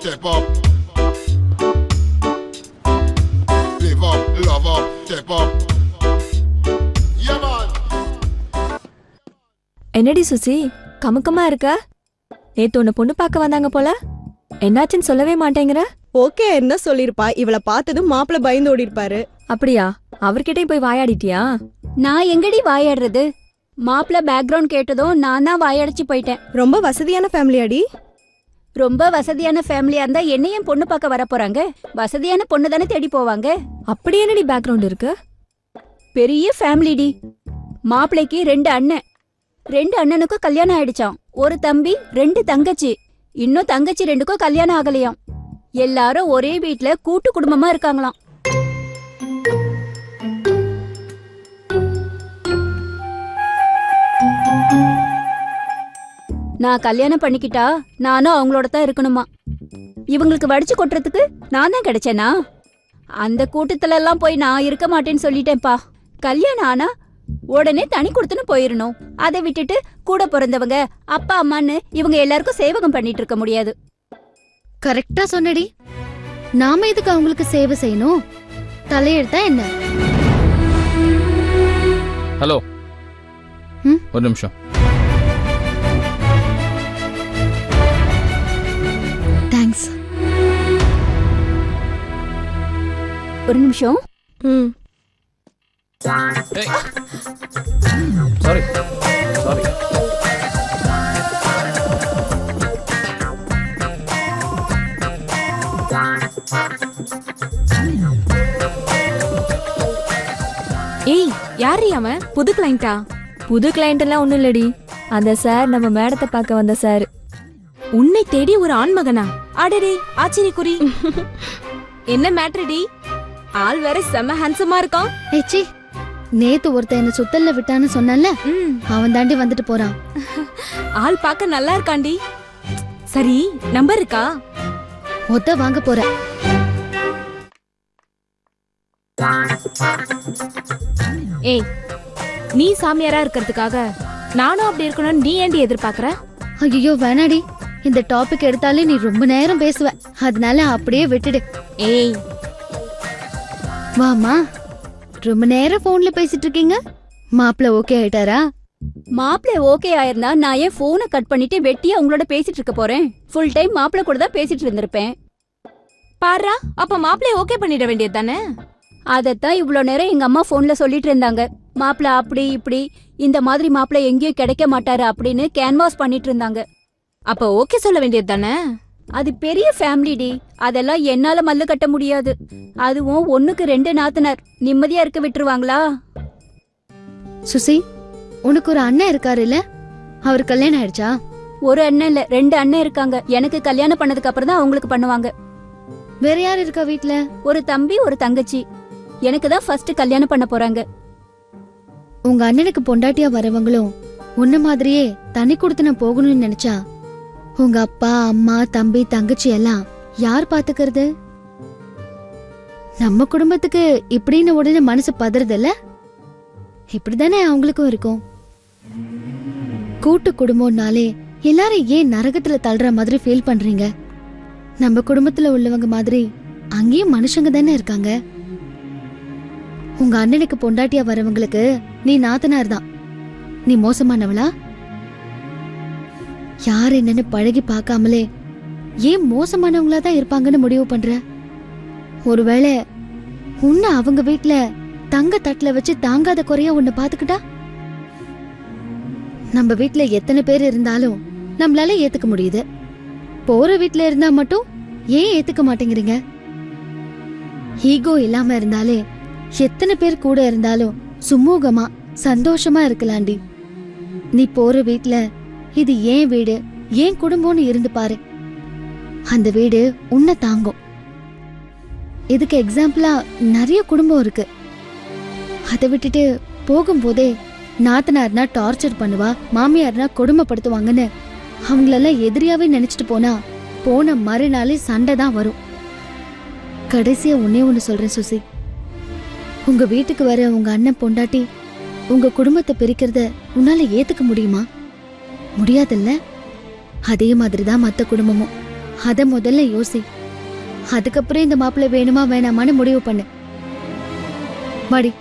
step up. Live up, love up, step up. Yeah man. என்னடி சுசி கமுக்கமா இருக்க? நேத்து உன்னை பொண்ணு பார்க்க வந்தாங்க போல, என்னாச்சுன்னு சொல்லவே மாட்டேங்கிற? ஓகே என்ன சொல்லிருப்பா, இவளை பார்த்ததும் மாப்பிள்ள பயந்து ஓடி இருப்பாரு. அப்படியா? அவர்கிட்டயும் போய் வாயாடிட்டியா? நான் எங்கடி வாயாடுறது? மாப்பிள்ள பேக்ரவுண்ட் கேட்டதும் நான் தான் வாயடைச்சு போயிட்டேன். ரொம்ப வசதியான ஃபேமிலியாடி? ரொம்ப வசதியான ஃபேமிலியா இருந்தா என்னையும் பொண்ணு பார்க்க வர போறாங்க. வசதியான பொண்ணு தானே தேடி போவாங்க. அப்படி என்னடி பேக்ரவுண்ட் இருக்கு? பெரிய ஃபேமிலிடி. மாப்பிள்ளைக்கு 2 அண்ணன். 2 அண்ணனுக்கும் கல்யாணம் ஆயிடுச்சாம். ஒரு தம்பி 2 தங்கச்சி. இன்னும் தங்கச்சி 2க்கும் கல்யாணம் ஆகலையாம். எல்லாரும் ஒரே வீட்ல கூட்டு குடும்பமா இருக்காங்களாம். நான் கல்யாணம் பண்ணிக்கிட்டா நானும் அவங்களோட தான் இருக்கணுமா. இவங்களுக்கு வடிச்சு கொட்டுறதுக்கு நான் தான் கிடைச்சேனா? அந்த கூட்டத்துல எல்லாம் போய் நான் இருக்க மாட்டேன்னு சொல்லிட்டேன்ப்பா. கல்யாணம் ஆனா உடனே தனி கொடுத்துன்னு போயிடணும். அதை விட்டுட்டு கூட பிறந்தவங்க அப்பா அம்மான்னு இவங்க எல்லாருக்கும் சேவகம் பண்ணிட்டு இருக்க முடியாது. கரெக்டா சொன்னடி. நாம எதுக்கு அவங்களுக்கு சேவை செய்யணும்? தலையெடுத்தா என்ன? ஹலோ, ஒரு நிமிஷம். தேங்க்ஸ். ஒரு நிமிஷம். Sorry sorry. ஏய், யாரு அவன்? புது கிளைண்டா? புது கிளைண்ட் எல்லாம் ஒண்ணும் இல்லடி, அந்த சார் நம்ம மேடத்தை பார்க்க வந்த சார். உன்னை தேடி ஒரு ஆண்மகனா? அடடே ஆச்சரியக்குறி. என்ன மேட்ரடி? ஆள் வேற செம ஹேண்ட்ஸமா இருக்கான். ஏச்சி, நேத்து ஒருத்த என்ன சுத்தல்ல விட்டான்னு சொன்னல, அவன் தாண்டி வந்துட்டு போறான். ஆள் பார்க்க நல்லா இருக்காண்டி. சரி, நம்பர் இருக்கா? ஒத்த வாங்க போற. ஏய், நீ சாமியாரா இருக்கிறதுக்காக நானும் அப்படி இருக்கணும்னு நீ ஏண்டி எதிர்பார்க்கற? ஐயோ வேணாடி, இந்த டாபிக் எடுத்தாலே நீ ரொம்ப நேரம் பேசுவ, அதனால அப்படியே விட்டுடு. ஏய் வாமா, ரொம்ப நேரம் போன்ல பேசிட்டு இருக்கீங்க. மாப்பிள்ள ஓகே ஆயிட்டாரா? மாப்பிள்ள ஓகே ஆயிருந்தா நான் ஏன் போனை கட் பண்ணிட்டு வெட்டியா உங்களோட பேசிட்டு இருக்க போறேன்? ஃபுல் டைம் மாப்பிள்ள கூட தான் பேசிட்டு இருந்திருப்பேன். பாரா, அப்ப மாப்பிள்ளைய ஓகே பண்ணிட வேண்டியது தானே? அதத்தான் இவ்வளோ நேரம் எங்க அம்மா போன்ல சொல்லிட்டு இருந்தாங்க. மாப்பிள்ள அப்படி இப்படி, இந்த மாதிரி மாப்பிள்ள எங்கேயும் கிடைக்க மாட்டாரு அப்படின்னு கேன்வாஸ் பண்ணிட்டு இருந்தாங்க. அப்ப ஓகே சொல்ல வேண்டியது தானே? அது பெரிய ஃபேமிலிடி, அதெல்லாம் என்னால மல்லு கட்ட முடியாது. அதுவும் 1க்கு 2 நாத்தனார், நிம்மதியா இருக்க விட்டுருவாங்களா? சுசி, உனக்கு ஒரு அண்ணன் இருக்காரு இல்ல, அவர் கல்யாணம் ஆயிடுச்சா? ஒரு அண்ணன் இல்ல, 2 அண்ணன் இருக்காங்க. எனக்கு கல்யாணம் பண்ணதுக்கு அப்புறம் தான் அவங்களுக்கு பண்ணுவாங்க. வேற யார் இருக்கா வீட்ல? ஒரு தம்பி ஒரு தங்கச்சி. எனக்கு தான் ஃபர்ஸ்ட் கல்யாணம் பண்ண போறாங்க. உங்க அண்ணனுக்கு பொண்டாட்டியா வரவங்களும் உன்ன மாதிரியே தனி கொடுத்துன போகணும்னு நினைச்சா உங்க அப்பா அம்மா தம்பி தங்கச்சி எல்லாம் யார் பாத்துக்கிறது? நம்ம குடும்பத்துக்கு இப்படின்னு உடனே மனசு பதறது இல்ல? இப்படிதானே அவங்களுக்கும் இருக்கும். கூட்டு குடும்பம்னாலே எல்லாரும் ஏன் நரகத்துல தள்ளுற மாதிரி ஃபீல் பண்றீங்க? நம்ம குடும்பத்துல உள்ளவங்க மாதிரி அங்கேயும் மனுஷங்க தானே இருக்காங்க. உங்க அண்ணனுக்கு பொண்டாட்டியா வரவங்களுக்கு நீ நாத்தனார் தான். நீ மோசமானவளா? யார் என்னன்னு பழகி பார்க்காமலே ஏன் மோசமானவங்களா தான் இருப்பாங்கன்னு முடிவு பண்ற? ஒருவேளை உன்னை அவங்க வீட்ல தங்க தட்டுல வச்சு தாங்காத குறையா உன்னை பாத்துக்கிட்டா? நம்ம வீட்ல எத்தனை பேர் இருந்தாலும் நம்மளால ஏத்துக்க முடியுது. போற வீட்ல இருந்தா மட்டும் ஏன் ஏத்துக்க மாட்டேங்கிறீங்க? ஈகோ இல்லாம இருந்தாலே எத்தனை பேர் கூட இருந்தாலும் சுமூகமா சந்தோஷமா இருக்கலாண்டி. நீ போற வீட்ல இது ஏன் வீடு ஏன் குடும்பம்னு இருந்து பாரு, அந்த வீடு உன்னை தாங்கும். இதுக்கு எக்ஸாம்பிளா நிறைய குடும்பம் இருக்கு. அதை விட்டுட்டு போகும்போதே நாத்தனார்னா டார்ச்சர் பண்ணுவா, மாமியார்னா கொடுமைப்படுத்துவாங்கன்னு அவங்களெல்லாம் எதிரியாவே நினைச்சிட்டு போனா போன மறுநாளே சண்டை தான் வரும். கடைசியா ஒன்னே ஒன்னு சொல்றேன் சுசி, உங்க வீட்டுக்கு வர உங்க அண்ணன் பொண்டாட்டி உங்க குடும்பத்தை பிரிக்கிறத உன்னால ஏத்துக்க முடியுமா? முடியாதுல்ல? அதே மாதிரிதான் மத்த குடும்பமும் அத முதல்ல யோசி. அதுக்கப்புறம் இந்த மாப்பிள்ளை வேணுமா வேணாமான்னு முடிவு பண்ணு. வாடி.